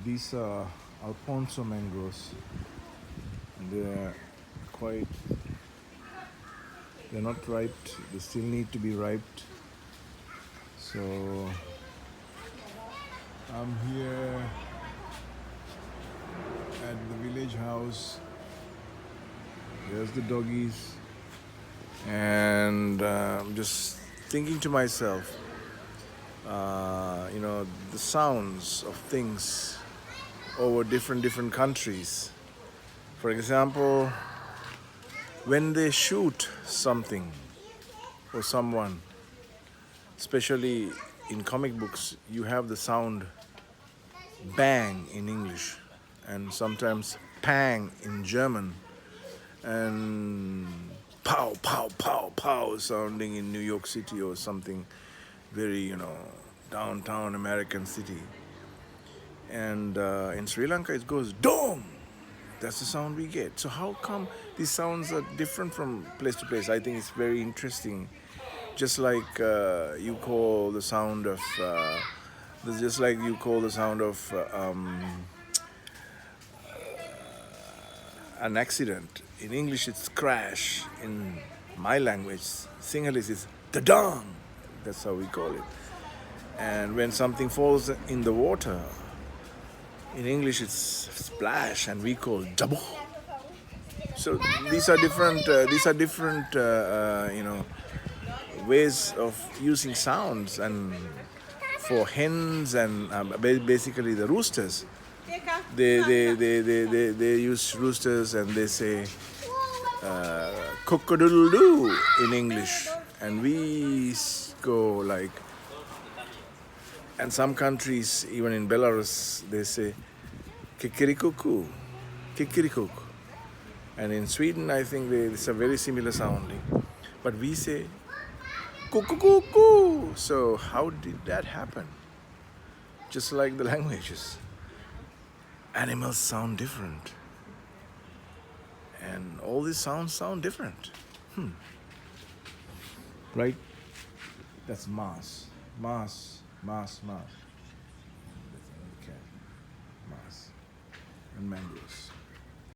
These are Alfonso mangoes. They're quite, they're not ripe, they still need to be ripe. So I'm here at the village house. There's the doggies. And I'm just thinking to myself, the sounds of things over different countries. For example, when they shoot something or someone, especially in comic books, you have the sound bang in English and sometimes pang in German and pow, pow, pow, pow sounding in New York City or something very, downtown American city. And in Sri Lanka it goes dong. That's the sound we get. So how come these sounds are different from place to place? I think it's very interesting. Just like you call the sound of, an accident. In English, it's crash. In my language, Sinhalese is da-dong. That's how we call it. And when something falls in the water, in English, it's splash, and we call jabo. So these are different. Ways of using sounds, and for hens and basically the roosters. They use roosters and they say cock-a-doodle-doo in English, and we go like. And some countries, even in Belarus, they say kikirikuku, kikirikuk. And in Sweden, I think it's a very similar sounding, but we say cuckoo. So how did that happen? Just like the languages, animals sound different, and all these sounds sound different. Right? That's Mars. Okay. Mars and mangoes.